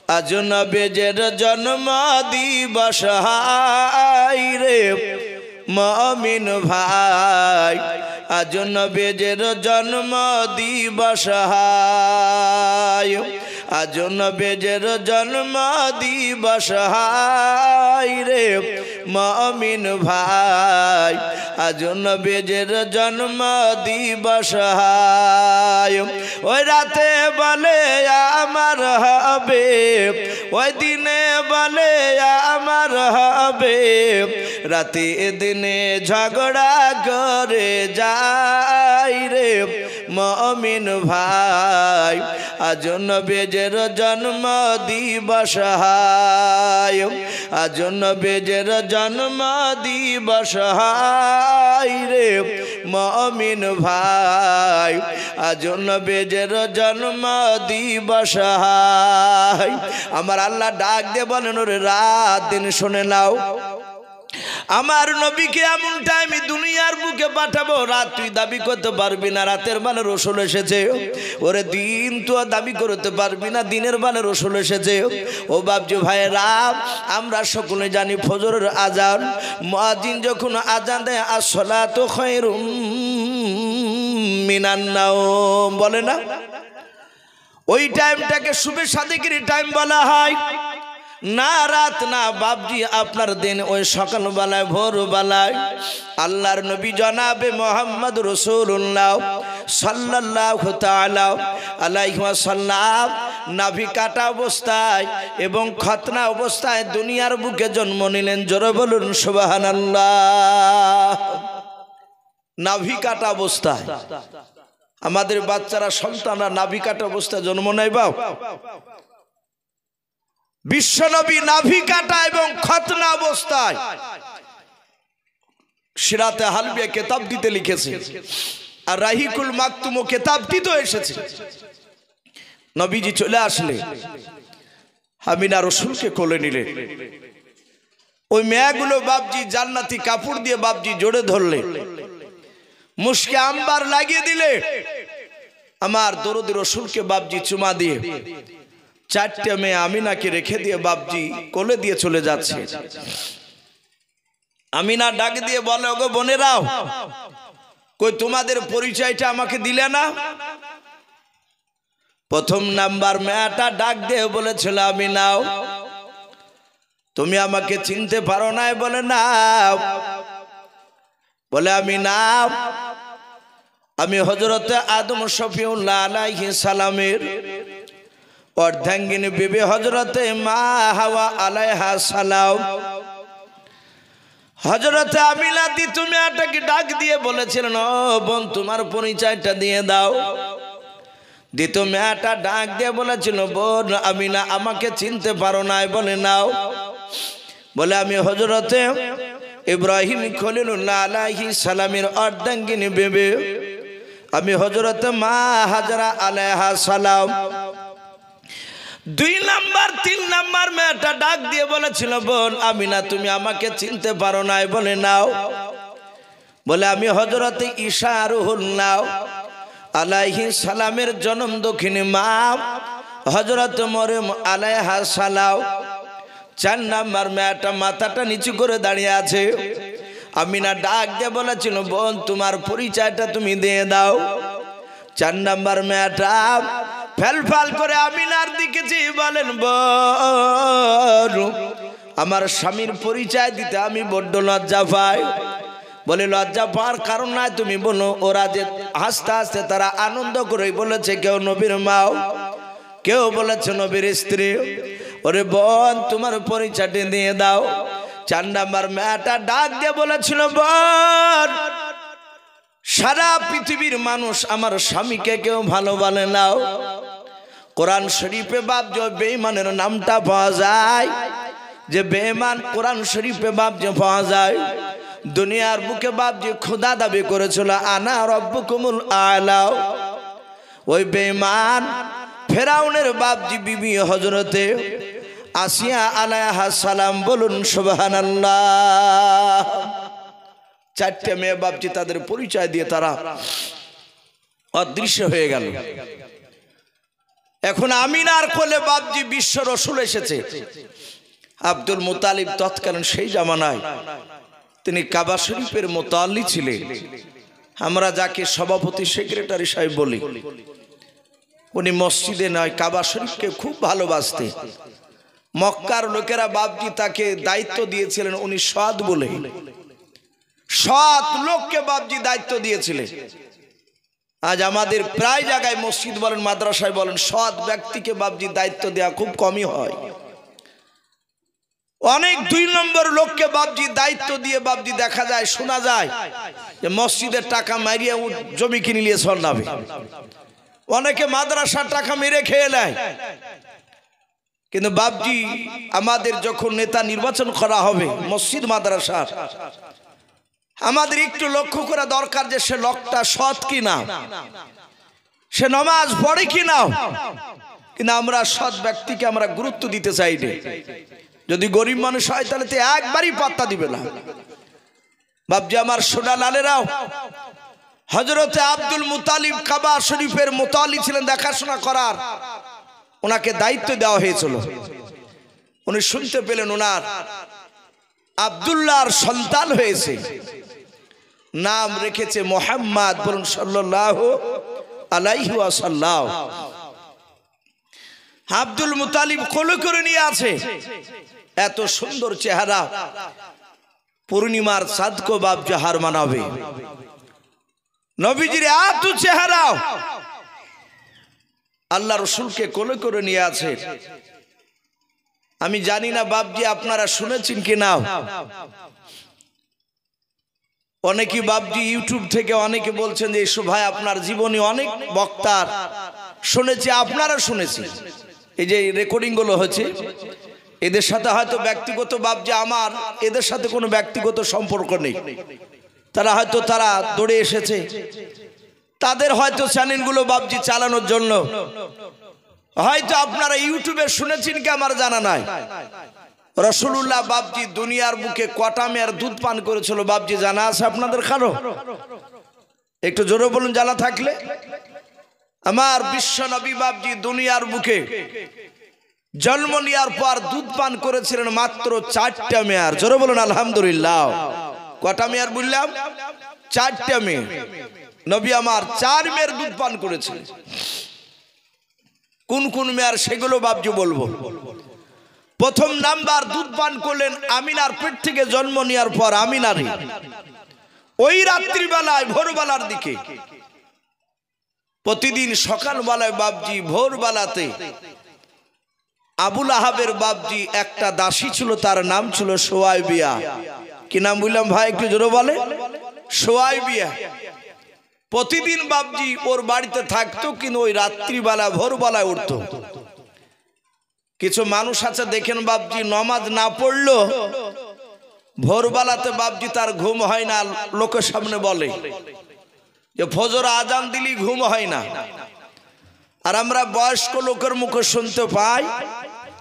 আজ নবীজির জন্ম দিবস হায় রে মুমিন ভাই, আজ নবীজির জন্ম দিবস হায়, আজ নবীজির জন্ম দিবস হায় রে মুমিন ভাই, আজ নবীজির জন্ম দিবস হায়। ওই রাতে বলে আমার হবে, ওই দিনে বলে আমার হবে, রাতে দিনে ঝগড়া করে যায় রে মুমিন ভাই, আজ নবীজির জন্ম দিবস হায়, আজ নবীজির জন্ম দিবস হায় রে মুমিন ভাই, আজ নবীজির জন্ম দিবস হায়। আমার আল্লাহ ডাক দিয়ে বলেন ওরে রাত দিন শুনে নাও, আমার নবীকে এমন টাইমে দুনিয়ার বুকে পাঠাবো, রাত তুই দাবি করতে পারবি না রাতের বেলা রসুল এসেছে, ওরে দিন তো দাবি করতে পারবি না দিনের বেলা রসুল এসেছে। ও বাপজি ভাইয়েরা, আমরা সকলে জানি ফজরের আজান, মুয়াজ্জিন যখন আজান দেয় আসসালাতু খায়রুম মিনান নাওম বলে না, ওই টাইমটাকে শুভে সাদেকের টাইম বলা হয়। না রাত না বাপজি আপনার দিন, ওই সকালবেলায় ভোরবেলায় আল্লাহর নবী জনাবে মোহাম্মদ রাসূলুল্লাহ সাল্লাল্লাহু তাআলা আলাইহি ওয়াসাল্লাম নাভি কাটা অবস্থায় এবং খতনা অবস্থায় দুনিয়ার বুকে জন্ম নিলেন। জোরে বলুন সুবহানাল্লাহ। নাভি কাটা অবস্থায় আমাদের বাচ্চারা সন্তানরা নাভি কাটা অবস্থায় জন্ম নেয়। বাপ বিশ্বনবী নাভি কাটা এবং খতনা অবস্থায় সিরাতে হালবিয়া কিতাব দিতে লিখেছে, আর রাহিকুল মাকতুম কিতাবটি তো এসেছে। নবীজি চলে আসলে আমিনা রাসূলকে কোলে নিলেন, ওই মেয়েগুলো বাপজি জান্নাতি কাপড় দিয়ে বাপজি জোড়ে ধরলে, মুশকে আম্বার লাগিয়ে দিলে, আমার দরদি রাসূলকে বাপজি চুমা দিয়ে চারটে মেয়ে আমিনাকে রেখে দিয়ে বাপজি কোলে দিয়ে চলে যাচ্ছে। আমিনা ডাক দিয়ে বলে ওগো বোনেরাও, কই তোমাদের পরিচয়টা আমাকে দিলে না? প্রথম নাম্বার মেয়েটা ডাক দিয়ে বলেছিল আমিনাও তুমি আমাকে চিনতে পারো না? বলে না। বলে আমি হযরতে আদম শফিউল্লাহ আলাইহিস সালামের অর্ধাঙ্গিনী বিবি হযরতে মা হাওয়া আলাইহা সালাম। হযরতে আমিনা দি তুমি এটাকে ডাক দিয়ে বলেছিলেন ও বোন তোমার পরিচয়টা দিয়ে দাও। দ্বিতীয় মেয়েটা ডাক দিয়ে বলেছিল বোন আমিনা আমাকে চিনতে পারো না? বলে নাও। বলে আমি হযরতে ইব্রাহিম খলিলুল্লাহ আলাইহিস সালামের অর্ধাঙ্গিনী বিবি, আমি হযরতে মা হাজরা আলাইহা সালাম। 2 নাম্বার 3 নাম্বার মেয়েটা ডাক দিয়ে বলেছিল বোন আমিনা তুমি আমাকে চিনতে পারো না? বলে নাও। বলে আমি হযরতে ঈসা রুহুল্লাহ আলাইহিস সালামের জন্ম দক্ষিণী মা হযরত মরিয়ম আলাইহা সালাম। 4 নাম্বার মেয়েটা মাথাটা নিচু করে দাঁড়িয়ে আছে। আমিনা ডাক দিয়ে বলেছিল বোন তোমার পরিচয়টা তুমি দিয়ে দাও। 4 নাম্বার মেয়েটা ফেলফাল করে আমিনার দিকে চেয়ে বলেন বোন আমার স্বামীর পরিচয় দিতে আমি বড্ড লজ্জা পাই। বলে লজ্জা পাওয়ার কারণ নাই, তুমি বলো। ওরা যে হাসতে হাসতে তারা আনন্দ করে বলেছে কেউ নবীর মাও, কেউ বলেছে নবীর স্ত্রী। ওরে বোন তোমার পরিচয়টা দিয়ে দাও। 4 নাম্বার মেয়েটা ডাক দিয়ে বলেছিল বোন সারা পৃথিবীর মানুষ আমার স্বামীকে কেউ ভালো বলে নাও। কোরআন শরীফে বাপ যে বেঈমানের নামটা পাওয়া যায়, যে বেঈমান কোরআন শরীফে বাপ যে পাওয়া যায়। দুনিয়ার বুকে বাপ যে খোদা দাবি করেছিল আনা রব্বুকুমুল আলা, ওই বেঈমান ফেরাউনের বাপজি বিবি হযরতে আসিয়া আলাইহা সালাম। বলুন সুবহানাল্লাহ। 4টে মেয়ে বাপজি তাদের পরিচয় দিয়ে তারা অদৃশ্য হয়ে গেল। এখন আমিনার কোলে বাপজি বিশ্ব রসুল এসেছে। আব্দুল মুতালিব তৎকালীন সেই জামানায় তিনি কাবা শরীফের মুতাল্লি ছিলেন। আমরা যাকে সভাপতি সেক্রেটারি সাহেব বলি, উনি মসজিদে নয় কাবা শরীফকে খুব ভালোবাসতেন। মক্কার লোকেরা বাপজি তাকে দায়িত্ব দিয়েছিলেন, উনি সৎ বলে, সৎ লোককে বাপজি দায়িত্ব দিয়েছিলেন। আজ আমাদের প্রায় জায়গায় মসজিদ বলেন মাদ্রাসায় বলেন সৎ ব্যক্তিকে বাপজি দায়িত্ব দেওয়া খুব কমই হয়। অনেক 2 নম্বর লোককে বাপজি দায়িত্ব দিয়ে বাপজি দেখা যায়, শোনা যায় যে মসজিদের টাকা মারিয়ে জমি কিনে নিয়ে সরনাবে। অনেকে মাদ্রাসার টাকা মেরে খেয়ে নেয়। কিন্তু বাপজি আমাদের যখন নেতা নির্বাচন করা হবে মসজিদ মাদ্রাসার, আমাদের একটু লক্ষ্য করা দরকার যে সে লোকটা সৎ কিনা, সে নামাজ পড়ে কিনা। কিন্তু আমরা সৎ ব্যক্তিকে আমরা গুরুত্ব দিতে চাই না। যদি গরিব মানুষ হয় তাহলে তো একবারই পাত্তা দিবে না। বাপজি আমার সোনা লালেরাও, হযরতে আব্দুল মুতালিব কাবা শরীফের মুতাল্লি ছিলেন, দেখাশোনা করার ওনাকে দায়িত্ব দেওয়া হয়েছিল। উনি শুনতে পেলেন ওনার আব্দুল্লাহর সন্তান হয়েছে, নাম রেখেছে মুহাম্মদ, বলুন সাল্লাল্লাহু আলাইহি ওয়াসাল্লাম। আব্দুল মুতালিব কোলে করে নিয়ে আছে, এত সুন্দর চেহারা, পূর্ণিমার চাঁদকে বাপজি হার মানাবে। নবীজির এত চেহারা, আল্লাহ রসুলকে কোলে করে নিয়ে আছে। আমি জানি না বাপজি আপনারা শুনেছেন কি না। অনেকে বাপজি ইউটিউব থেকে অনেকে বলছেন যে এসো ভাই আপনার জীবনী অনেক বক্তার শুনেছি, আপনারা শুনেছেন। এই যে রেকর্ডিং গুলো হচ্ছে, এদের সাথে হয়তো ব্যক্তিগত বাপজি আমার এদের সাথে কোনো ব্যক্তিগত সম্পর্ক নেই। তারা হয়তো তারা দৌড়ে এসেছে, তাদের হয়তো চ্যানেলগুলো বাপজি চালানোর জন্য। হয়তো আপনারা ইউটিউবে শুনেছেন কি আমার জানা নাই। রাসূলুল্লাহ বাপজি দুনিয়ার বুকে কটা মেয়ের দুধ পান করেছিল বাপজি জানা আছে আপনাদের কারো? একটু জোরে বলুন জানা থাকলে। আমার বিশ্ব নবী বাপজি দুনিয়ার বুকে জন্ম নেওয়ার পর দুধ পান করেছিলেন মাত্র 4টা মেয়ার। জোরে বলুন আলহামদুলিল্লাহ। কটা মেয়ার বললাম? 4টা মেয়ে। নবী আমার 4 মেয়ের দুধ পান করেছেন। কোন কোন মেয়ার সেগুলো বাপজি বলবো। প্রথম নাম্বার দুধ পান করলেন আমিনার পেট থেকে জন্ম নেওয়ার পর আমিনারই ওই রাত্রিবেলায় ভোরবেলার দিকে, প্রতিদিন সকালবেলায় বাপজি ভোরবেলাতে আবুল আহাবের বাপজি একটা দাসী ছিল, তার নাম ছিল সোয়াইবিয়া। কি নাম বললাম ভাই একটু জোরে বলে? সোয়াইবিয়া। প্রতিদিন বাপজি ওর বাড়িতে থাকতো, কিন্তু ওই রাত্রিবেলা ভোরবেলায় উঠতো। কিছু মানুষ আছে দেখেন বাপজি নামাজ না পড়লো ভোরবেলাতে বাপজি তার ঘুম হয় না, লোকের সামনে বলে যে ফজর আজান দিলি ঘুম হয় না। আর আমরা বয়স্ক লোকের মুখে শুনতে পাই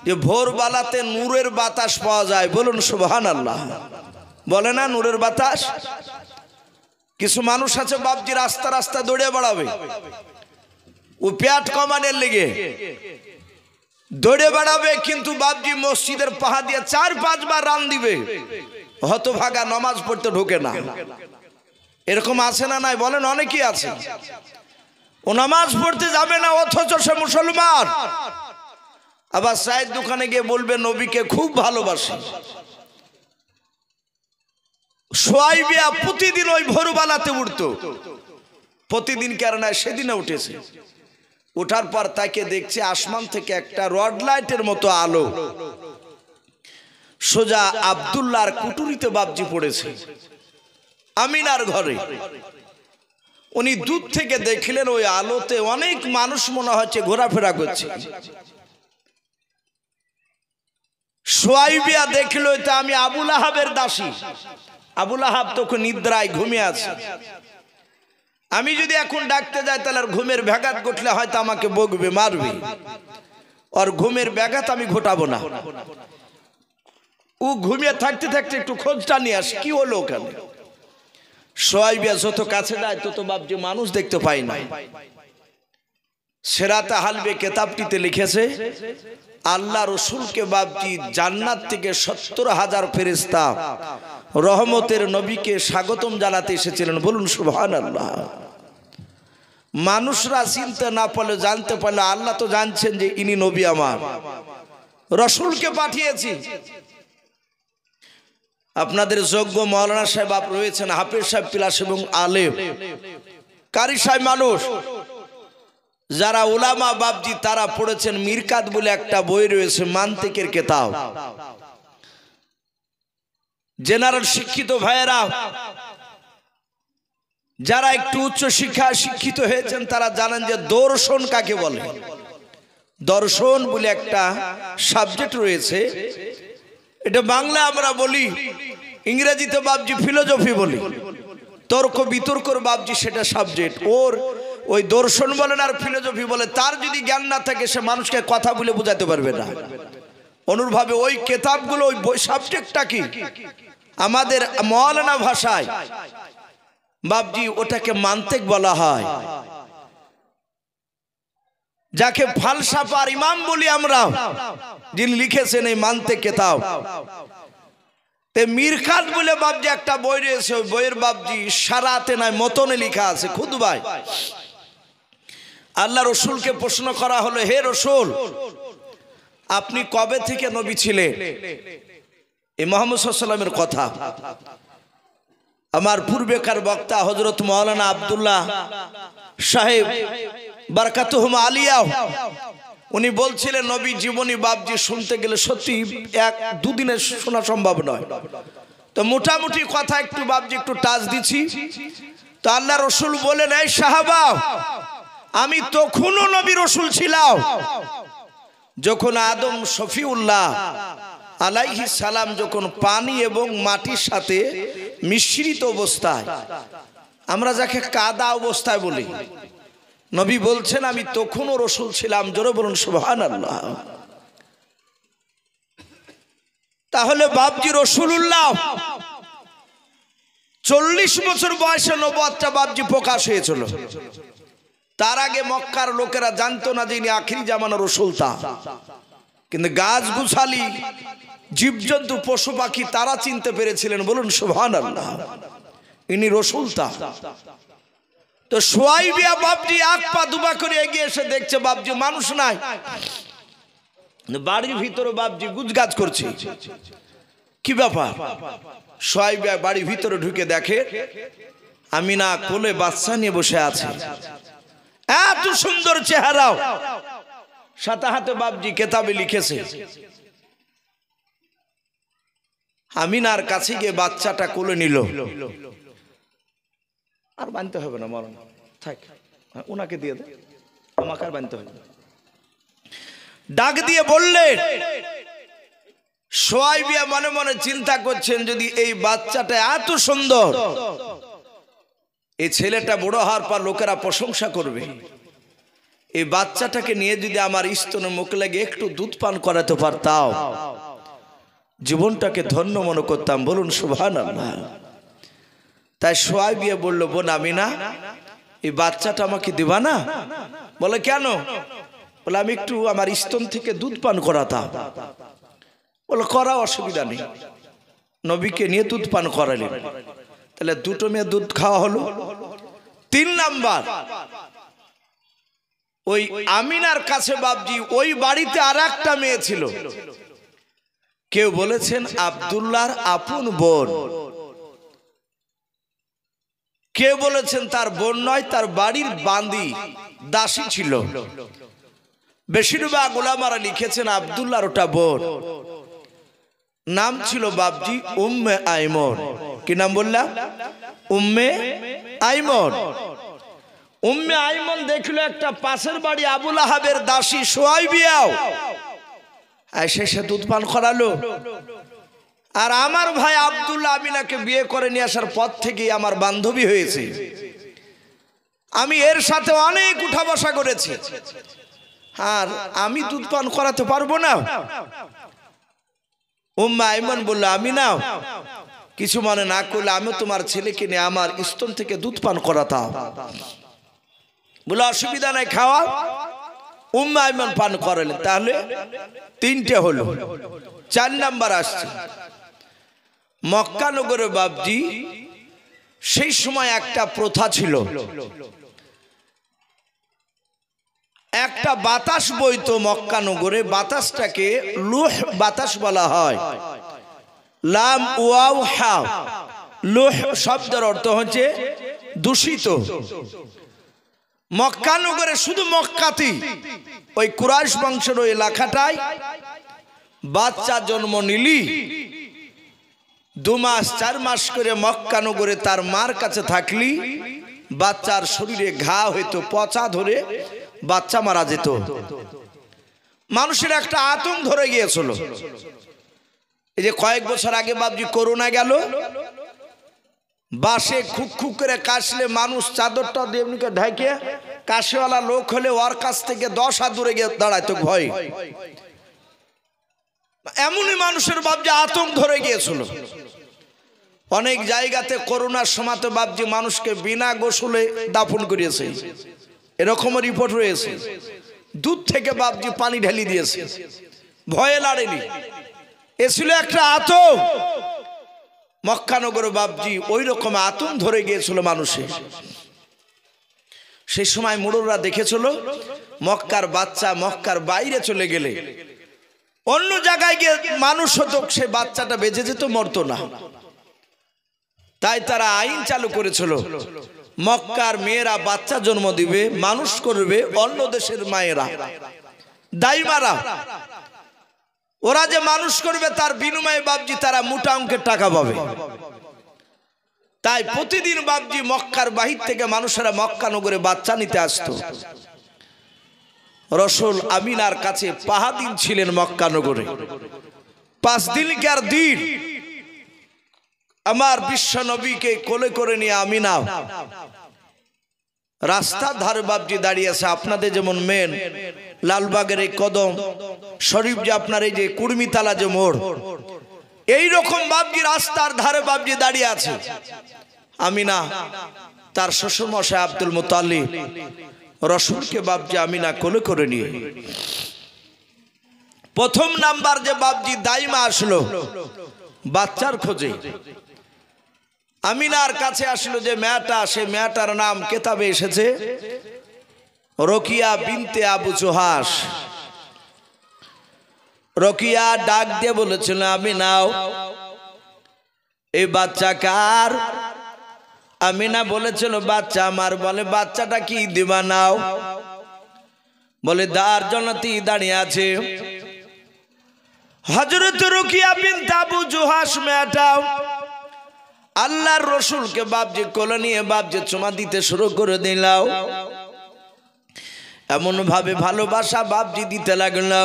যে ভোরবেলাতে নূরের বাতাস পাওয়া যায়। বলুন সুবহানাল্লাহ। বলে না নূরের বাতাস? কিছু মানুষ আছে বাপজি রাস্তা রাস্তা দৌড়ে বেড়াবে, ও পেট কমানোর লেগে দৌড়ে বেড়াবে, কিন্তু বাপজি মসজিদের পাহা দিয়ে 4-5 বার রান দিবে, হতভাগা নামাজ পড়তে ঢোকে না। এরকম আছে না নাই বলেন? অনেকেই আছে। ও নামাজ পড়তে যাবে না অথচ সে মুসলমান। আবার চায়ের দোকানে গিয়ে বলবে নবীকে খুব ভালোবাসে। সোয়াইবিয়া প্রতিদিন ওই ভোরবেলাতে উঠতো, প্রতিদিন কেন না সেদিনে উঠেছে। ওঠার পর তাকে দেখছে আসমান থেকে একটা রড লাইটের মতো আলো সোজা আব্দুল্লাহর কুটুরিতে বাপজি পড়েছে আমিনার ঘরে। উনি দূর থেকে দেখলেন ওই আলোতে অনেক মানুষ মনে হচ্ছে ঘোরাফেরা করছে। সোয়াইবিয়া দেখলো এটা আমি আবুল আহাবের দাসী। আবুল আহাব তখন নিদ্রায় ঘুমিয়ে আছে। আমি যদি এখন ডাকতে যাই তাহলে আর ঘুমের ব্যাঘাত ঘটলে হয়তো আমাকে বকবে, মারবে। আর ঘুমের ব্যাঘাত আমি ঘটাবো না। ও ঘুমিয়ে থাকতে থাকতে একটু খোঁজটা নিয়ে আসে কি হলো ওখানে। সোয়াইবিয়া যত কাছে যায় তত বাপজি মানুষ দেখতে পাই না। সেরাতে হালবে কেতাবটিতে লিখেছে আল্লাহ রসুলকে বাপজি জান্নাত থেকে 70,000 ফেরেশতা রহমতের নবীকে স্বাগতম জানাতে এসেছিলেন। বলুন সুবহানাল্লাহ। মানুষরা চিনতে না পারলে জানতে পারলে আল্লাহ তো জানছেন যে ইনি নবী, আমার রসুলকে পাঠিয়েছি। আপনাদের যোগ্য মাওলানা সাহেব রয়েছেন, হাফেজ সাহেব পিলাস এবং আলেম কারি সাহেব মানুষ যারা উলামা বাপজি তারা পড়েছেন। মিরকাত বলে একটা বই রয়েছে, মান্তিকের কিতাব। জেনারেল শিক্ষিত ভাইয়েরা যারা একটু উচ্চ শিক্ষা শিক্ষিত হয়েছেন তারা জানেন যে দর্শন কাকে বলে। দর্শন বলে একটা সাবজেক্ট রয়েছে, এটা বাংলা আমরা বলি, ইংরেজিতে বাপজি ফিলোসফি বলি। তর্ক বিতর্কর বাপজি সেটা সাবজেক্ট। ওর ওই দর্শন বলেন আর ফিলোসফি বলে, তার যদি জ্ঞান না থাকে সে মানুষকে কথা বলে বোঝাতে পারবে না। অনুরূপভাবে ওই কিতাবগুলো ওই বই সাবজেক্টটা কি আমাদের মাওলানা ভাষায় বাপজি ওটাকে মান্তিক বলা হয়, যাকে ফালসাফার ইমাম বলি আমরা, যিনি লিখেছেন এই মান্তিক কিতাব। তে মিরকাত বলে বাপজি একটা বই রয়েছে, ওই বইয়ের বাপজি সারাতে নাই মতনে লেখা আছে খুতবায়। আল্লাহ রসুলকে প্রশ্ন করা হলো, হে রসুল আপনি কবে থেকে নবী ছিলেন? এই মুহাম্মদ সাল্লাল্লাহু আলাইহি ওয়াসাল্লামের কথা। আমার পূর্বেকার বক্তা হযরত মাওলানা আব্দুল্লাহ সাহেব বারাকাতুহুম আলিয়া উনি বলছিলেন নবী জীবনী বাপজি শুনতে গেলে সত্যি 1-2 দিনে শোনা সম্ভব নয়। তো মোটামুটি কথা একটু বাপজি একটু টাচ দিচ্ছি। তো আল্লাহ রসুল বলেন, এই সাহাবা আমি তখনও নবী রসুল ছিলাম যখন আদম শফিউল্লাহ আলাইহিস সালাম যখন পানি এবং মাটির সাথে মিশ্রিত অবস্থায়, আমরা যাকে কাদা অবস্থায় বলি, নবী বলছেন আমি তখনও রসুল ছিলাম। জোরে বলুন সুবহানাল্লাহ। তাহলে বাপজি রসুলুল্লাহ 40 বছর বয়সে নবুয়তটা বাপজি প্রকাশ হয়েছিল। তার আগে মক্কার লোকেরা জানতো না যে ইনি আখিরি জামানার রসুল। তা কিন্তু গাছ গুছালি জীবজন্তু পশু পাখি তারা চিনতে পেরেছিলেন। বলুন সুবহানাল্লাহ, ইনি রসুল। তা তো সোয়াইবিয়া বাপজি 1 পা 2 পা করে এগিয়ে এসে দেখছে বাপজি মানুষ নাই, বাড়ির ভিতরে বাপজি গুজগাছ করছে। কি ব্যাপার? সোয়াইবিয়া বাড়ির ভিতরে ঢুকে দেখে আমিনা কোলে বাচ্চা নিয়ে বসে আছে, এত সুন্দর চেহারাও। সাথে হাতে বাপজি কেতাবে লিখেছে আমিনার কাছে গিয়ে বাচ্চাটা কোলে নিল। আর বানতে হবে না মরণ থাক, ওনাকে দিয়ে দে, আমাকে আর বানতে হবে না। ডাক দিয়ে বললেন, সোয়াইবিয়া মনে মনে চিন্তা করছেন যদি এই বাচ্চাটা এত সুন্দর, এই ছেলেটা বড় হওয়ার পর লোকেরা প্রশংসা করবে, এই বাচ্চাটাকে নিয়ে যদি আমার স্তনে মুখ লাগে একটু দুধ পান করাতে পারতাম জীবনটাকে ধন্য মনে করতাম। বলুন সুবহানাল্লাহ। তাই সোয়াইবিয়া বলল, বোন আমিনা এই বাচ্চাটা আমাকে দিবা না? বলে কেন? বলে আমি একটু আমার স্তন থেকে দুধ পান করাতাম। বলে করা অসুবিধা নেই। নবীকে নিয়ে দুধ পান করালেন। তাহলে 2টো মেয়ে দুধ খাওয়া হলো। 3 নাম্বার, ওই আমিনার কাছে বাপজি ওই বাড়িতে আর একটা মেয়ে ছিল। কেউ বলেছেন আব্দুল্লাহর আপন বোন, কেউ বলেছেন তার বোন নয়, তার বাড়ির বান্দি দাসী ছিল। বেশিরভাগ উলামারা লিখেছেন আব্দুল্লাহর ওটা বোন, নাম ছিল বাপজি উম্মে আইমন। কি নাম বললাম? উম্মে আইমন। উম্মে আইমন দেখলো একটা পাশের বাড়ি আবু লাহাবের দাসী সোয়াইবিয়াও এসে দুধ পান করালো। আর আমার ভাই আব্দুল্লাহ আমিনাকে বিয়ে করে নিয়ে আসার পর থেকেই আমার বান্ধবী হয়েছে। আমি এর সাথে অনেক উঠা বসা করেছি, আর আমি দুধ পান করাতে পারবো না? উম্মে আইমন বলল, আমিনা কিছু মনে না করলে আমি তোমার ছেলেকে নিয়ে আমার স্তন থেকে দুধ পান করাতাম। বলে অসুবিধা নাই, খাওয়া। উম্মে আইমান পান করালেন, তাহলে তিনটে হলো। 4 নাম্বার আসছে মক্কা নগরে বাপজি সেই সময় একটা প্রথা ছিল, একটা বাতাস বইতো মক্কা নগরে, বাতাসটাকে লুহ বাতাস বলা হয়। লাম ওয়াও হা, লুহ শব্দের অর্থ হচ্ছে দূষিত। মক্কা নগরে শুধু মক্কাতেই ওই কুরাইশ বংশের ওই এলাকাটায় বাচ্চা জন্ম নিলি 2 মাস 4 মাস করে মক্কা নগরে তার মার কাছে থাকলি বাচ্চার শরীরে ঘা হইতো, পচা ধরে বাচ্চা মারা যেত। মানুষের একটা আতঙ্ক ধরে গিয়েছিল। এই যে কয়েক বছর আগে বাপজি করোনা গেল, বাসে খুক খুক করে কাশলে মানুষ চাদরটা দিয়ে ঢাকে, কাশিওয়ালা লোক হলে ওর কাছ থেকে 10 হাত দূরে গিয়ে দাঁড়াইতো ভয়। এমনই মানুষের বাপজি আতঙ্ক ধরে গিয়েছিল। অনেক জায়গাতে করোনার সময় তো বাপজি মানুষকে বিনা গোসলে দাফন করিয়েছে, এরকম রিপোর্ট রয়েছে। দুধ থেকে বাপজি পানি ঢেলি দিয়েছে, ভয়ে লাড়েনি। এ ছিল একটা আতঙ্ক। মক্কা নগর বাপজি ওই রকম আতঙ্ক ধরে গিয়েছিল মানুষের। সেই সময় মুরুররা দেখেছিল মক্কার বাচ্চা মক্কার বাইরে চলে গেলে অন্য জায়গায় গিয়ে মানুষ হতো, সে বাচ্চাটা বেঁচে যেত, মরতো না। তাই তারা আইন চালু করেছিল মক্কার মেয়েরা বাচ্চা জন্ম দিবে, মানুষ করবে অন্য দেশের মায়েরা, দাইমারা। ওরা যে মানুষ করবে তার বিনিময়ে বাপজি তারা মোটা অঙ্কের টাকা পাবে। তাই প্রতিদিন বাপজি মক্কার বাহির থেকে মানুষেরা মক্কা নগরে বাচ্চা নিতে আসতো। রসুল আমিনার কাছে 5 দিন ছিলেন মক্কা নগরে। 5 দিনকার দিন আমার বিশ্ব নবীকে কোলে করে নিয়ে আমিনা রাস্তার ধারে বাপজি দাঁড়িয়ে আছে। আপনাদের যেমন মেন লালবাগের এই কদম শরীফ, যে আপনার এই যে কুর্মিতালা যে মোড়, এইরকম বাপজি রাস্তার ধারে বাপজি দাঁড়িয়ে আছে আমিনা। তার শ্বশুর মশাই আব্দুল মুতাল্লিব রসুলকে বাপজি আমিনা কোলে করে নিয়ে। প্রথম নাম্বার যে বাপজি দাইমা আসলো বাচ্চার খোঁজে, আমিনার কাছে আসলো যে মেয়েটা, সে মেয়েটার নাম কেতাবে এসেছে রকিয়া বিনতে আবু জোহাস। রকিয়া ডাক দিয়ে বলেছিল আমিনাও এই বাচ্চা কার? আমিনা বলেছিল বাচ্চা আমার। বলে বাচ্চাটা কি দিবা নাও? বলে দার জন্নতি দাঁড়িয়ে আছে। হযরত রকিয়া বিনতে আবু জোহাস মেয়েটাও আল্লাহর রসুলকে বাপজি কোলে নিয়ে বাপজি চুমা দিতে শুরু করে দিলাও। এমন ভাবে ভালোবাসা বাপজি দিতে লাগলো,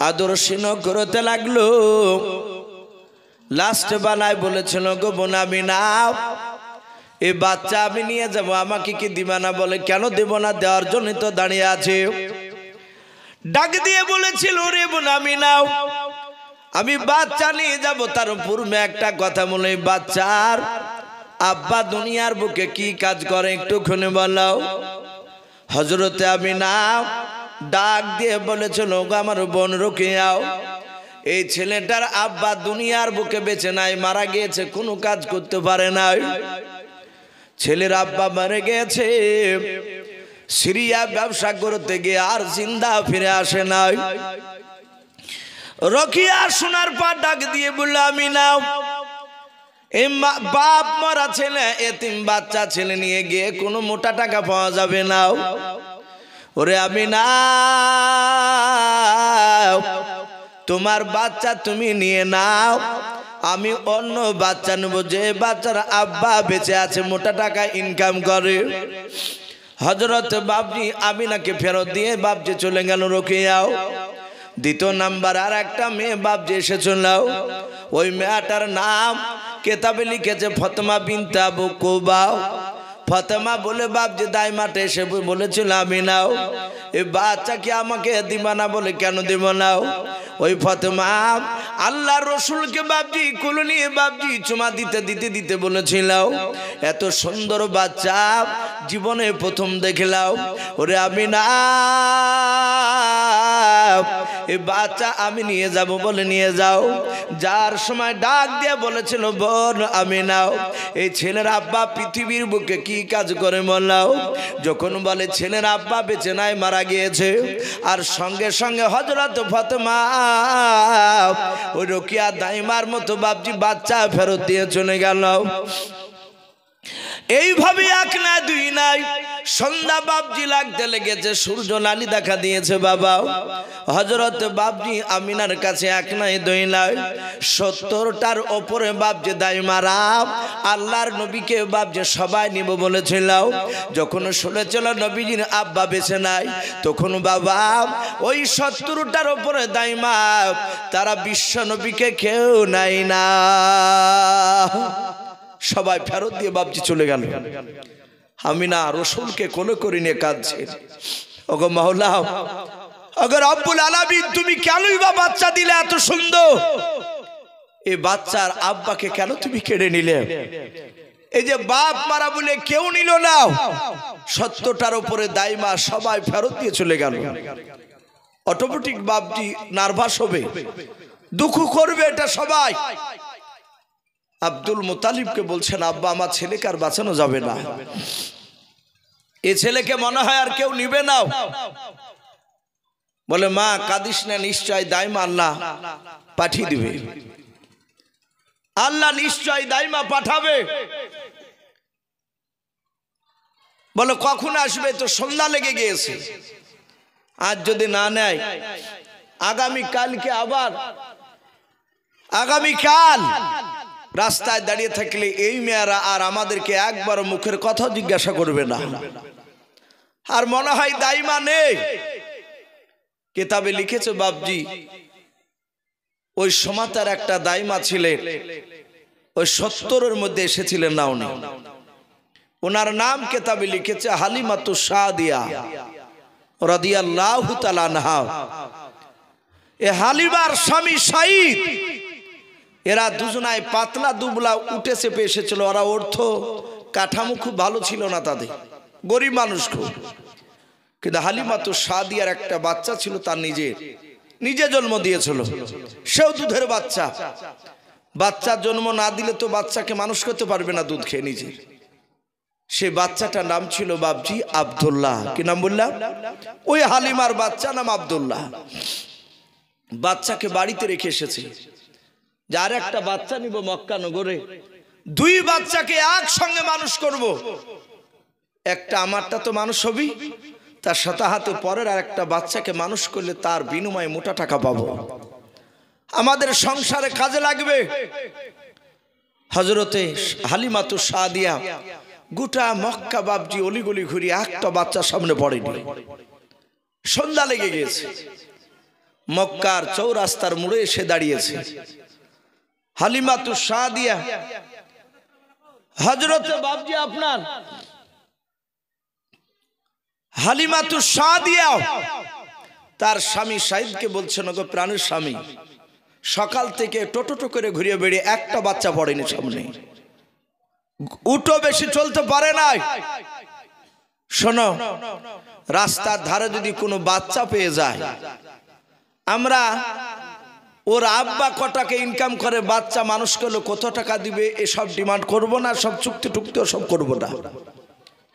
আদর স্নেহ করতে লাগলো। লাস্ট বেলায় বলেছিল গো বোন আমিনা এই বাচ্চা আমি নিয়ে যাবো, আমাকে কি দিবা না? বলে কেন দেব না, দেওয়ার জন্য তো দাঁড়িয়ে আছে। ডাক দিয়ে বলেছিল রে বোন আমিনা আমি বাচ্চা নিয়ে যাব, তার পূর্বে একটা কথা বলে, বাচ্চার আব্বা দুনিয়ার বুকে কি কাজ করে একটু খুনে বলো। হযরতে আমিনা ডাক দিয়ে বলেছিল আমার বোন রকিয়াও এই ছেলেটার আব্বা দুনিয়ার বুকে বেঁচে নাই, মারা গিয়েছে, কোনো কাজ করতে পারে নাই। ছেলের আব্বা মারা গেছে, সিরিয়া ব্যবসা করতে গিয়ে আর জিন্দা ফিরে আসে নাই। রকিয়া শোনার পর ডাক দিয়ে বলল আমিনা এই বাপ মরা ছেলে এতিম বাচ্চা ছেলে নিয়ে গিয়ে কোনো মোটা টাকা পাওয়া যাবে না। ওরে আমিনা তোমার বাচ্চা তুমি নিয়ে নাও, আমি অন্য বাচ্চা নেব যে বাচ্চার আব্বা বেঁচে আছে, মোটা টাকা ইনকাম করে। হযরত বাপজি আমিনাকে ফেরত দিয়ে বাপজি চলে গেল রকিয়াও। দ্বিতীয় নাম্বার আর একটা মেয়ে বাপজি এসেছিল, ওই মেয়েটার নাম কেতাবে লিখেছে ফাতেমা বিনতে আবু কুবা। ফাতেমা বলে বাপ যে দাইমাটা এসে বলেছিল আমি নাও, এই বাচ্চাকে আমাকে দিবা না বলে কেন দিব নাও? ওই ফাতেমা আল্লাহর রসুলকে বাপজি কোলে নিয়ে বাপজি চুমা দিতে দিতে দিতে বলেছিল, এত সুন্দর বাচ্চা জীবনে প্রথম দেখলাম। ওরে আমি না, এই বাচ্চা আমি নিয়ে যাব বলে নিয়ে যাও। যার সময় ডাক দিয়ে বলেছিল বোন আমি নাও, এই ছেলের আব্বা পৃথিবীর বুকে কি কাজ করে বললাও? যখন বলে ছেলের আব্বা বেঁচে নাই মারা গিয়েছে, আর সঙ্গে সঙ্গে হযরত ফাতেমা ওই রোকিয়া দাইমার মতো বাপজি বাচ্চা ফেরত দিয়ে চলে গেল। এইভাবে এক না দুই নাই, সন্ধ্যা বাপজি লাগতে লেগেছে, সূর্য লালি দেখা দিয়েছে। বাবা হযরত বাপজি আমিনার কাছে এক নাই দুই নাই 70টার ওপরে বাপজি দাইমারা আল্লাহর নবীকে বাপজি সবাই নিব বলেছিল। যখন শুনেছিল নবীজির আব্বা বেঁচে নাই, তখন বাবা ওই 70টার ওপরে দাইমা তারা বিশ্ব নবীকে কেউ নাই না, সবাই ফেরত দিয়ে বাপজি চলে গেল। আমিনা রসুলকে কোলে করে নিয়ে কাঁদছে, ওগো মাওলা, अगर रब्बुल आलामीन তুমি কেনই বা বাচ্চা দিলে এত সুন্দর? এই বাচ্চার আব্বাকে কেন তুমি কেড়ে নিলে? এই যে বাপ মারা বলে কেউ নিল না, 70টার উপরে দাইমা সবাই ফেরত দিয়ে চলে গেল। অটোমেটিক বাপজি নার্ভাস হবে, দুঃখ করবে, এটা সবাই। আব্দুল মুতালিবকে বলছেন আব্বা আমার ছেলেকে আর বাঁচানো যাবে না, এই ছেলেকে মনে হয় আর কেউ নিবে না। বলে মা কাঁদিস না, নিশ্চয় দাইমা আল্লাহ পাঠিয়ে দিবে, আল্লাহ নিশ্চয় দাইমা পাঠাবে। বলে কখন আসবে? তো সন্ধ্যা লেগে গিয়েছে, আজ যদি না নেয় আগামী কালকে আবার, আগামীকাল রাস্তায় দাঁড়িয়ে থাকলে এই মেয়েরা আর আমাদেরকে একবার মুখের কথা জিজ্ঞাসা করবে না, আর মনে হয় দাইমা নেই। কিতাবে লিখেছে বাপজি ওই সমাতার একটা দাইমা ছিলেন, ওই 70-এর মধ্যে এসেছিলেন না উনি, ওনার নাম কিতাবে লিখেছে হালিমাতু সাদিয়া রাদিয়াল্লাহু তাআলা আনহা। এ হালিমার স্বামী সাঈদ, এরা দুজনায় পাতলা দুবলা উঠে চেপে এসেছিল। ওরা অর্থ কাঠামো খুব ভালো ছিল না, তাদের গরিব মানুষ খুব। কিন্তু হালিমাতু সাদিয়ার একটা বাচ্চা ছিল, তার নিজে জন্ম দিয়েছিল, সেও দুধের বাচ্চা। বাচ্চা জন্ম না দিলে তো বাচ্চাকে মানুষ করতে পারবে না দুধ খেয়ে নিজে। সে বাচ্চাটার নাম ছিল বাপজি আব্দুল্লাহ। কি নাম বললাম? ওই হালিমার বাচ্চা নাম আব্দুল্লাহ। বাচ্চাকে বাড়িতে রেখে এসেছে, যার একটা বাচ্চা নিব মক্কা নগরে, দুই বাচ্চাকে একসঙ্গে মানুষ করব, একটা আমারটা তো মানুষ হবি, তার সাথে হাতে পরের আর একটা বাচ্চাকে মানুষ করলে তার বিনিময়ে মোটা টাকা পাবো, আমাদের সংসারে কাজে লাগবে। হযরতে হালিমাতু সাদিয়া গোটা মক্কা বাপজি অলিগলি ঘুরিয়ে একটা বাচ্চার সামনে পড়েনি। সন্ধ্যা লেগে গেছে, মক্কার চৌরাস্তার মোড়ে এসে দাঁড়িয়েছে হালিমাতু সাদিয়া। হযরতে বাপজি আপনার হালিমাতু সাদিয়া তার স্বামী সাঈদকে বলছেন, ওগো প্রাণের স্বামী, সকাল থেকে টোটো করে ঘুরিয়ে বেড়িয়ে একটা বাচ্চা পড়েনি সামনে, উঠো বেশি চলতে পারে নাই। শোনো, রাস্তার ধারে যদি কোনো বাচ্চা পেয়ে যায়, আমরা ওর আব্বা কটাকে ইনকাম করে বাচ্চা মানুষ করলে কত টাকা দিবে এসব ডিমান্ড করব না, সব চুক্তি টুক্তি সব করব না,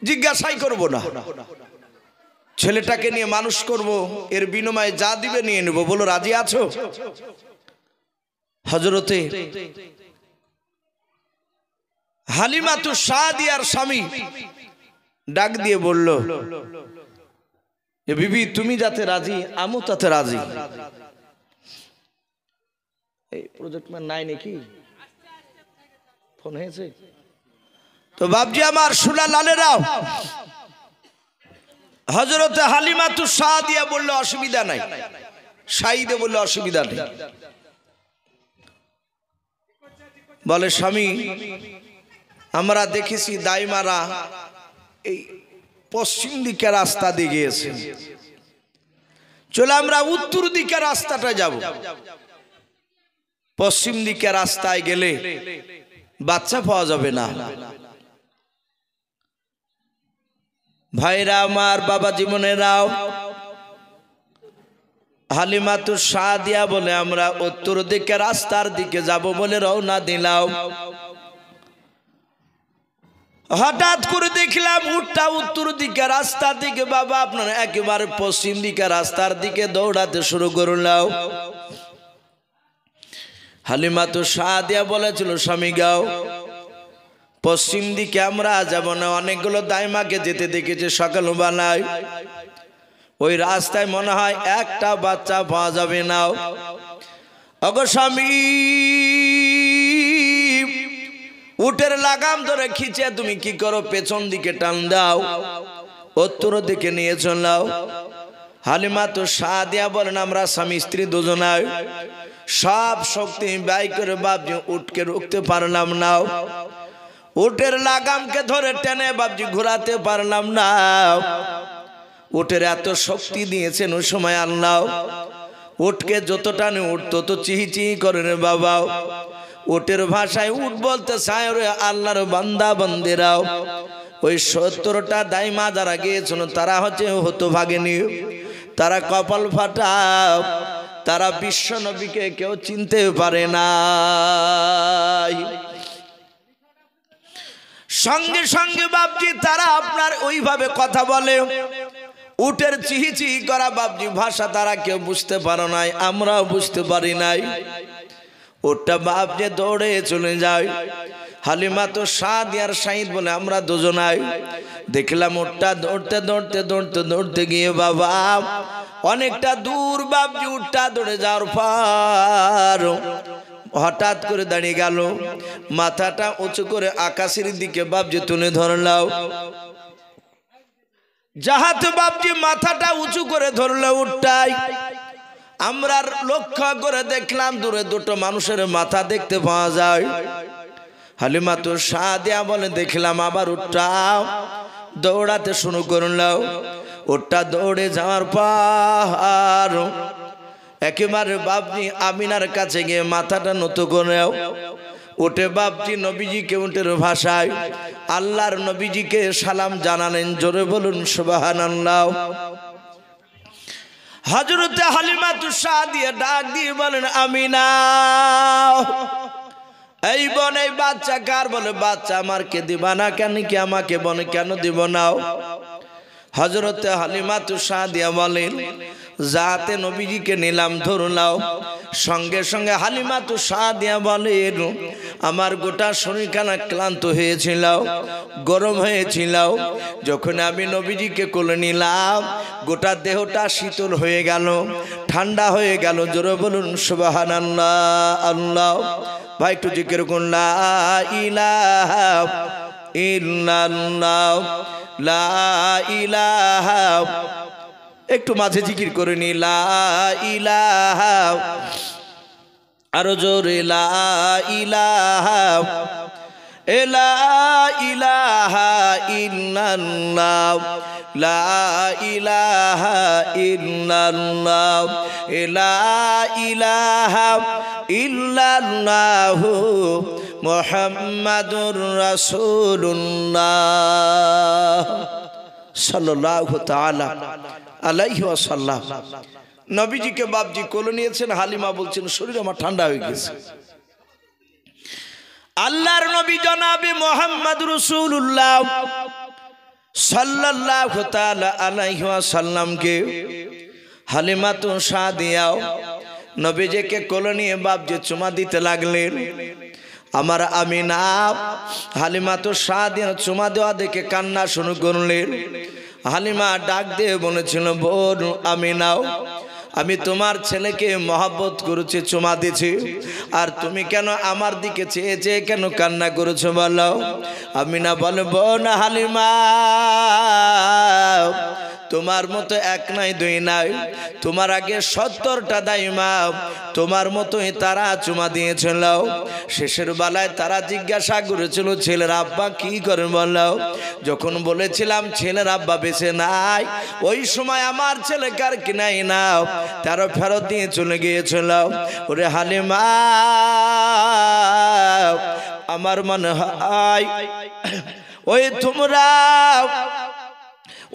জিজ্ঞাসাই করব না। ছেলেটাকে নিয়ে মানুষ করব, এর বিনিময়ে যা দিবে নিয়ে নেব, বলো রাজি আছো? হযরতে হালিমাতু সাদিয়ার স্বামী ডাক দিয়ে বলল, এ বিবি তুমি যাতে রাজি আমিও তাতে রাজি। এই প্রজেক্ট ম্যান নাই নাকি? ফোন হয়েছে তো বাপজি আমার সুলা লালেরাও। হযরতে হালিমাতু সাদিয়া বলল অসুবিধা নাই, সাঈদে বলল অসুবিধা নেই। বলে স্বামী আমরা দেখেছি দাইমারা এই পশ্চিম দিকে রাস্তা দিয়ে গিয়েছে, চলে আমরা উত্তর দিকে রাস্তাটা যাব। পশ্চিম দিকে রাস্তায় গেলে বাচ্চা পাওয়া যাবে না। ভাইরা আমার, বাবা জীবনেরাও, হালিমাতুস সাদিয়া বলে আমরা উত্তর দিকে রাস্তার দিকে যাব বলে রওনা দিলাম। হঠাৎ করে দেখলাম উটটা উত্তর দিকে রাস্তার দিকে, বাবা আপনার একেবারে পশ্চিম দিকে রাস্তার দিকে দৌড়াতে শুরু করলাম। হালিমাতুস সাদিয়া বলেছিল, স্বামী গাও, পশ্চিম দিকে আমরা যাব না। অনেকগুলো দাইমাকে যেতে দেখেছে সকালবেলায়, ওই রাস্তায় মনে হয় একটা বাচ্চা পাওয়া যাবে না। ওগো স্বামী, উটের লাগাম ধরে খিচে তুমি কি করো, পেছন দিকে টান দাও, উত্তর দিকে নিয়ে চলাও। হালিমাতুস সাদিয়া বলেন, আমরা স্বামী স্ত্রী দুজনায় সব শক্তি ব্যয় করে বাপজি উটকে রুখতে পারলাম না। উটের লাগামকে ধরে টেনে বাপজি ঘোরাতে পারলাম না। উটের এত শক্তি দিয়েছেন ওই সময় আল্লাহ, উটকে যত টানে উঠ তত চিহি চিহি করে রে বাবা। উটের ভাষায় উট বলতে চায়, রে আল্লাহর বান্দা বান্দিরাও, ওই 70টা দাইমা যারা গিয়েছিল তারা হচ্ছে হতভাগিনী, তারা কপাল ফাটা, তারা বিশ্ব নবীকে কেউ চিনতে পারে না। সঙ্গে সঙ্গে বাপজি তারা আপনার ওইভাবে কথা বলে, উটের চিহি চিহি করা বাপজি ভাষা তারা কেউ বুঝতে পারে নাই, আমরাও বুঝতে পারি নাই। উটটা বাপজি দৌড়ে চলে যায়। হালিমাতুস সাদিয়ার শাহিদ বলে আমরা দুজনাই দেখলাম উটটা দৌড়তে দৌড়তে দৌড়তে দৌড়তে গিয়ে বাবা অনেকটা দূর বাপজি উটটা দৌড়ে যাওয়ার পর হঠাৎ করে দাঁড়িয়ে গেল, মাথাটা উঁচু করে আকাশের দিকে বাপজি তুলে ধরলাও। যাহাতে বাপজি মাথাটা উঁচু করে ধরলো উটটাই, আমরা লক্ষ্য করে দেখলাম দূরে দুটো মানুষের মাথা দেখতে পাওয়া যায়। হালিমাতুস সাদিয়া বলে দেখলাম আবার উটটা দৌড়াতে শুরু করলো। উটটা দৌড়ে যাওয়ার পর একেবারে বাপজি আমিনার কাছে গিয়ে মাথাটা নত করে উঠে বাপজি নবীজিকে উটের ভাষায় আল্লাহর নবীজিকে সালাম জানালেন। জোরে বলুন সুবহানাল্লাহ। হযরতে হালিমাতুস সাদিয়া ডাক দিয়ে বলেন, আমিনা, এই বোন এই বাচ্চা কার? বলে বাচ্চা আমারকে দিবা না কেন? কি আমাকে বনে কেন দিব না? হযরতে হালিমাতুস সাদিয়া বলেন, যাতে নবীজিকে নিলাম ধরলাও। সঙ্গে সঙ্গে হালিমাতুস সাদিয়া বলেন, আমার গোটা শরীরখানা ক্লান্ত হয়েছিল, গরম হয়েছিল, যখন আমি নবীজিকে কোলে নিলাম গোটা দেহটা শীতল হয়ে গেল, ঠান্ডা হয়ে গেল। জোরে বলুন সুবহানাল্লাহ। আল্লাহ ভাই একটু জিকির করুন, লা ইলাহা ইল্লাল্লাহ, লা ইলাহা, একটু মাঝে জিকির করে নি, লা ইলাহা, আরো জোরে লা ইলাহা, লা ইলাহা ইল্লাল্লাহ, লা ইলাহা ইল্লাল্লাহ, লা ইলাহা ইল্লাল্লাহু মুহাম্মাদুর রাসূলুল্লাহ সাল্লাল্লাহু তাআলা আলাইহি ওয়াসাল্লাম। নবীজিকে বাপজি কোলে নিয়েছেন। হালিমা বলছেন শরীর আমার ঠান্ডা হয়ে গেছে। আল্লাহর নবী জনাবে মুহাম্মদ রাসূলুল্লাহ সাল্লাল্লাহু তাআলা আলাইহি ওয়াসাল্লামকে হালিমাতুস সাদিয়া নবীজিকে কোলে নিয়ে বাপজি চুমা দিতে লাগলেন। আমার আমিনা হালিমাতুস সাদিয়া চুমা দেওয়া দেখে কান্না শুরু করলেন। হালিমা ডাক দিয়ে বলেছিল, বোন আমিনাও, আমি তোমার ছেলেকে মহব্বত করেছি, চুমা দিছি, আর তুমি কেন আমার দিকে চেয়ে চেয়ে কেন কান্না করেছো বলো? আমিনা বলে, বোন হালিমা, তোমার মতো এক নাই দুই নাই, তোমার আগে 70টা দাইমা তোমার মতোই তারা চুমা দিয়েছিল। শেষের বেলায় তারা জিজ্ঞাসা করেছিল ছেলের আব্বা কি করেন বলো। যখন বলেছিলাম ছেলের আব্বা বেঁচে নাই, ওই সময় আমার ছেলেকে আর কিনাই নাও, তারা ফেরত দিয়ে চলে গিয়েছিল। ওরে হালিমা, আমার মনে হয় ওই তোমরা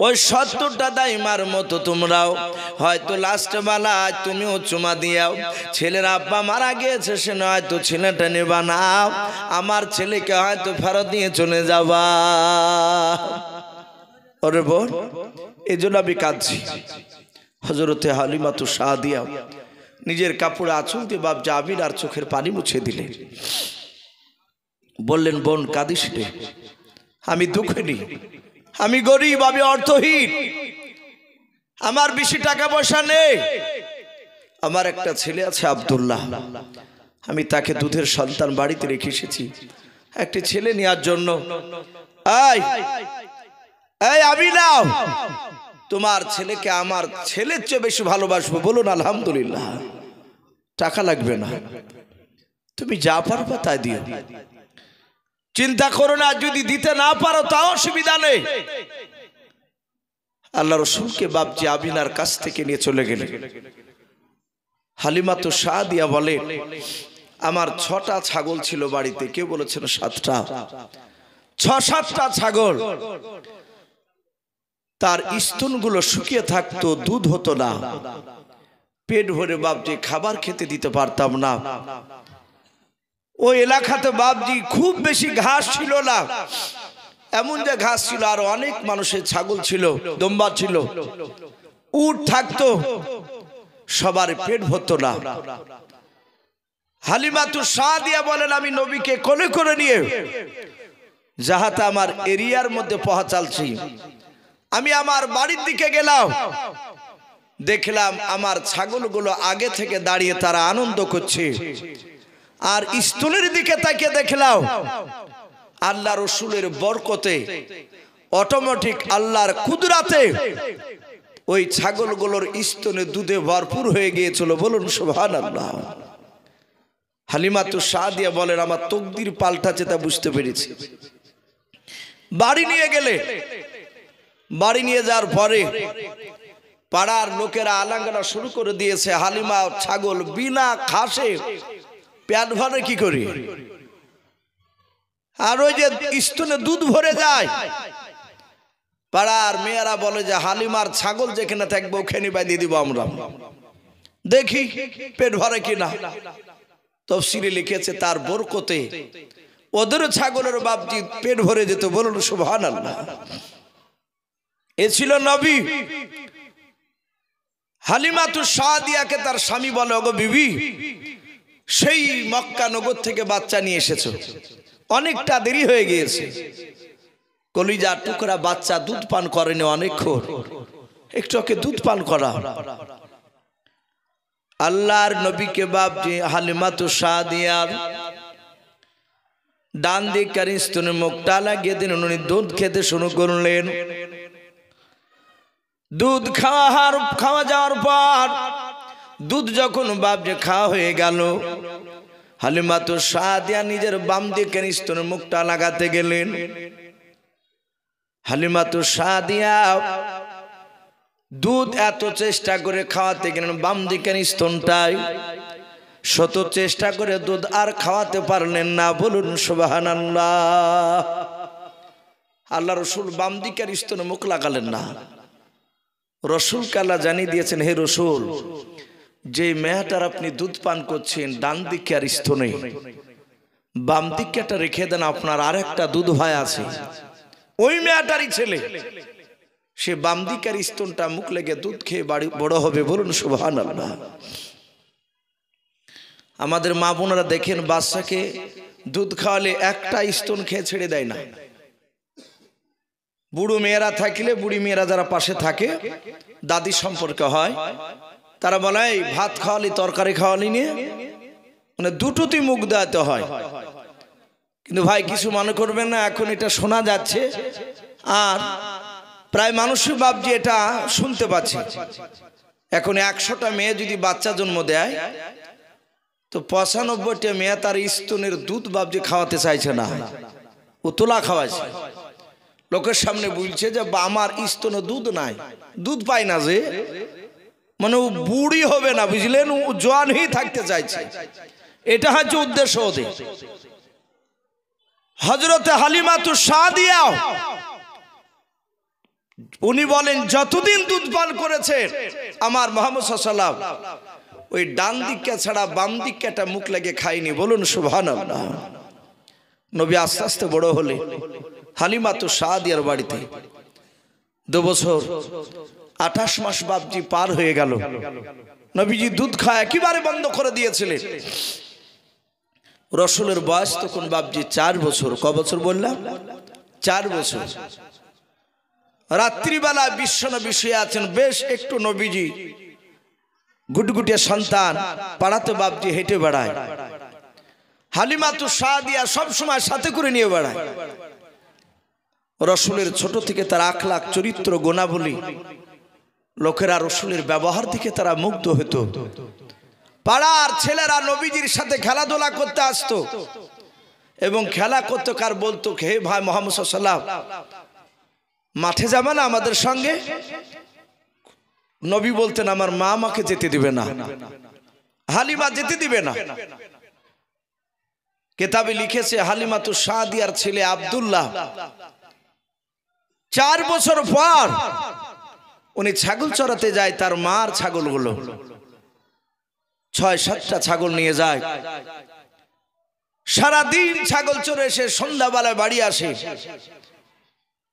ওই 70টা দাইমার মতো তোমরাও হয়তো লাস্ট বেলায় তুমিও চুমা দিয়াও। ছেলের আব্বা মারা গিয়েছে, সে হয়তো ছেলেটা নেবা না, আমার ছেলেকে হয়তো ফেরত দিয়ে চলে যাবা। ওরে বোন, এই জন্য আমি কাঁদছি। হযরতে হালিমাতু সাদিয়া নিজের কাপড়ে আঁচল দিয়ে বাপ জাবির আর চোখের পানি মুছে দিলেন। বললেন, বোন কাঁদিস রে, আমি দুঃখে নেই, আমি গরিব, আমি অর্থহীন, আমার বেশি টাকা পয়সা নেই। আমার একটা ছেলে আছে আব্দুল্লাহ, আমি তাকে দুধের সন্তান বাড়িতে রেখে এসেছি একটি ছেলে নেওয়ার জন্য। এই আমি নাও, তোমার ছেলেকে আমার ছেলের চেয়ে বেশি ভালোবাসবো, বলুন আলহামদুলিল্লাহ। টাকা লাগবে না, তুমি যা পারবা তাই দিও, চিন্তা করো না, যদি দিতে না পারো তাও অসুবিধা নেই। আল্লাহ রাসূলকে বাপজি আমিনার কাছ থেকে নিয়ে চলে গেলেন। হালিমাতু সাদিয়া বলে, আমার 6টা ছাগল ছিল বাড়িতে, কেউ বলেছেন 7টা, 6-7টা ছাগল। তার স্তনগুলো শুকিয়ে থাকতো, দুধ হতো না, পেট ভরে বাপজি খাবার খেতে দিতে পারতাম না। ওই এলাকাতে বাপজি খুব বেশি ঘাস ছিল না, এমন যে ঘাস ছিল আর অনেক মানুষের ছাগল ছিল, দম্বা ছিল, উট থাকতো, সবার পেট ভরতো না। হালিমাতু সাদিয়া বলেন, আমি নবীকে কোলে করে নিয়ে যাহাতে আমার এরিয়ার মধ্যে পৌঁছালছি, আমি আমার বাড়ির দিকে গেলাম। দেখলাম আমার ছাগলগুলো আগে থেকে দাঁড়িয়ে তারা আনন্দ করছে, আর স্তনের দিকে তাকিয়ে দেখলাম আল্লাহ রসুলের বরকতে অটোমেটিক আল্লাহর কুদরাতে ওই ছাগলগুলোর স্তনে দুধে ভরপুর হয়ে গিয়েছিল, বলুন সুবহানাল্লাহ। হালিমাতু সাদিয়া বলেন, আমার তকদির পাল্টাছে তা বুঝতে পেরেছি। বাড়ি নিয়ে গেলে, বাড়ি নিয়ে যাওয়ার পরে পাড়ার লোকেরা আলাঙ্গনা শুরু করে দিয়েছে, হালিমা ছাগল বিনা ঘাসে পেট ভরে কি করি, আর ওই যে স্তনে দুধ ভরে যায়। পাড়ার মেয়েরা বলে যে হালিমার ছাগল যেখানে থাকবে ওখানে বাঁধিয়ে দিব আমরা, দেখি পেট ভরে কিনা। তাফসীরে লিখেছে তার বরকতে ওদের ছাগলের বাপজি পেট ভরে যেত, বলুন সুবহানাল্লাহ। এ ছিল নবী। হালিমাতু সাদিয়াকে তার স্বামী বলে, ওগো বিবি, সেই মক্কা নগর থেকে বাচ্চা নিয়ে এসেছো, অনেকটা দেরি হয়ে গিয়েছে, কলিজা টুকরা বাচ্চা দুধ পান করেনি অনেকক্ষণ, একটু ওকে দুধ পান করা। আল্লাহর নবীকে বাপজি হালিমাতু সাদিয়ার ডান দিকের স্তনে মুখটা লাগিয়ে দিন, উনি দুধ খেতে শুরু করলেন। দুধ খাওয়া যাওয়ার পর দুধ যখন বাপজি খাওয়া হয়ে গেল, হালিমাতু সাদিয়া নিজের বাম দিকের স্তনে মুখটা লাগাতে গেলেন। হালিমাতু সাদিয়া দুধ এত চেষ্টা করে খাওয়াতে গেলেন বাম দিকের স্তনটায়, শত চেষ্টা করে দুধ আর খাওয়াতে পারলেন না, বলুন সুবহানাল্লাহ। আল্লাহ রসুল বাম দিকের স্তনে মুখ লাগালেন না। রসুলকে আল্লাহ জানিয়ে দিয়েছেন, হে রসুল, যে মেয়েটার আপনি দুধ পান করছেন ডান দিকে আর স্তনে, বাম দিকটা রেখে দেন, আপনার আর একটা দুধ ভাই আছে, ওই মেয়েটারই ছেলে, সে বাম দিকের স্তনটা মুখ লেগে দুধ খেয়ে বড় হবে, বলুন সুবহানাল্লাহ। আমাদের মা বোনেরা দেখেন, বাচ্চাকে দুধ খাওয়ালে একটা স্তন খেয়ে ছেড়ে দেয় না। বুড়ো মেয়েরা থাকলে, বুড়ি মেয়েরা যারা পাশে থাকে, দাদি সম্পর্কে হয়, তারা বলে ভাত খাওয়ালি তরকারি খাওয়ালি নিয়ে মানে দুটোতেই মুখ দেওয়াতে হয়। কিন্তু ভাই কিছু মনে করবেন না, এখন এটা শোনা যাচ্ছে আর প্রায় মানুষই বাপজি এটা শুনতে পাচ্ছে। এখন 100টা মেয়ে যদি বাচ্চা জন্ম দেয় তো 95টা মেয়ে তার স্তনের দুধ বাপজি খাওয়াতে চাইছে না, ও তোলা খাওয়াইছে। লোকের সামনে বলছে যে আমার স্তনে দুধ নাই, দুধ পায় না, যে মানে ও বুড়ি হবে না, বুঝলেন, ও জওয়ানই থাকতে চাইছে। এটা হচ্ছে উদ্দেশ্য ওদের। হযরতে হালিমাতুস সাদিয়া উনি বলেন যতদিন দুধ পান করেছে আমার মুহাম্মদ সাল্লাল্লাহু আলাইহি ওয়াসাল্লাম ওই ডান দিকটা ছাড়া বাম দিকটা মুখ লাগে খায়নি। বলুন সুবহানাল্লাহ। নবী আস্তে আস্তে বড় হলে হালিমাতুস সাদিয়ার বাড়িতে 2 বছর 28 মাস বাপজি পার হয়ে গেল। নবীজি দুধ খাওয়া একেবারে বন্ধ করে দিয়েছিলেন। রসুলের বয়স তখন বাপজি 4 বছর। ক বছর বললাম? 4 বছর। রাত্রিবেলা বিশ্বনবী শুয়ে আছেন, বেশ একটু নবীজি গুটগুটিয়া সন্তান পাড়াতে বাপজি হেঁটে বেড়ায়। হালিমাতুস সাদিয়া সব সময় সাথে করে নিয়ে বেড়ায়। রসুলের ছোট থেকে তার আখলাক চরিত্র গুণাবলী, লোকেরা রসুলের ব্যবহার থেকে তারা মুগ্ধ হতো। পাড়ার ছেলেরা নবীজির সাথে খেলাধুলা করতে আসতো এবং খেলা করতে কার বলতো, হে ভাই মুহাম্মদ সাল্লাল্লাহু আলাইহি ওয়াসাল্লাম মাঠে যাবে না আমাদের সঙ্গে? নবী বলতেন আমার মা আমাকে যেতে দিবে না, হালিমা যেতে দিবে না। কিতাবে লিখেছে হালিমাতুস সাদিয়ার ছেলে আব্দুল্লাহ 4 বছর পর উনি ছাগল চড়াতে যায়। তার মার ছাগলগুলো 6-7টা ছাগল নিয়ে যায়। সারাদিন ছাগল চড়ে এসে সন্ধ্যাবেলায় বাড়ি আসে।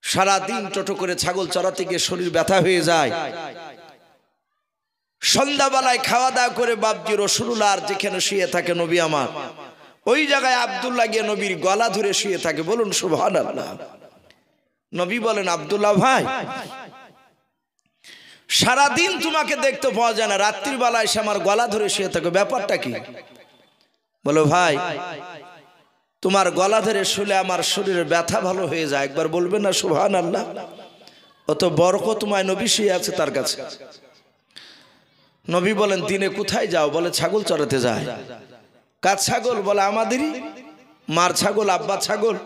সারাদিন টোটো করে ছাগল চড়াতে গিয়ে শরীর ব্যথা হয়ে যায়। সন্ধ্যাবেলায় খাওয়া দাওয়া করে বাপজি রাসূলুল্লাহ যেখানে শুয়ে থাকে নবী আমার, ওই জায়গায় আব্দুল্লাহ গিয়ে নবীর গলা ধরে শুয়ে থাকে। বলুন সুবহানাল্লাহ। নবী বলেন, আব্দুল্লাহ ভাই, সারাদিন তোমাকে দেখতে পাওয়া যায় না, রাত্রিবেলায় এসে আমার গলা ধরে শুয়ে থাকে, ব্যাপারটা কি? বলো ভাই, তোমার গলা ধরে শুলে আমার শরীরের ব্যথা ভালো হয়ে যায়। একবার বলবেন না সুবহানাল্লাহ? অত বরকতময় নবী শুয়ে আছে তার কাছে। নবী বলেন, দিনে কোথায় যাও? বলে ছাগল চড়াতে যায়। কার ছাগল? বলে আমাদেরই, মার ছাগল, আব্বা ছাগল।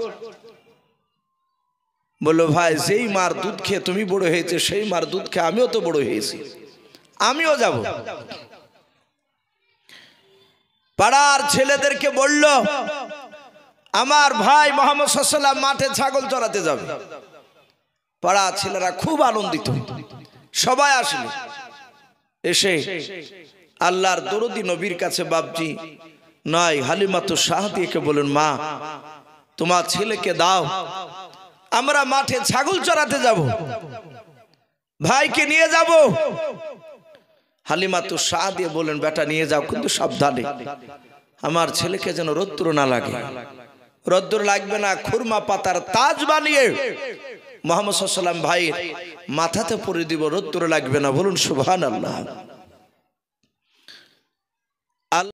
বললো ভাই, যেই মার দুধ খেয়ে তুমি বড় হয়েছে সেই মার দুধ খেয়ে আমিও তো বড় হয়েছি, আমিও যাব। পাড়ার ছেলেদেরকে বলল, আমার ভাই মুহাম্মদ সাল্লাল্লাহু আলাইহি ওয়াসাল্লাম মাঠে ছাগল চড়াতে যাবে। পাড়ার ছেলেরা খুব আনন্দিত, সবাই আসলে এসে আল্লাহর দরদি নবীর কাছে বাপজি নয় হালিমাতুস সাদিয়াকে বলেন, মা তোমার ছেলেকে দাও, আমরা মাঠে ছাগল চড়াতে যাব, ভাইকে নিয়ে যাব। হালিমাতুস সাদিয়া বলেন, বেটা নিয়ে যাও, কিন্তু সাবধানে, আমার ছেলেকে যেন রোদ্দুর না লাগে। রোদ্দুর লাগবে না, খুরমা পাতার তাজ বানিয়ে মুহাম্মদ সাল্লাল্লাহু আলাইহি ওয়াসাল্লাম ভাইয়ের মাথাতে পরে দিব, রোদ্দুর লাগবে না। বলুন সুবহানাল্লাহ।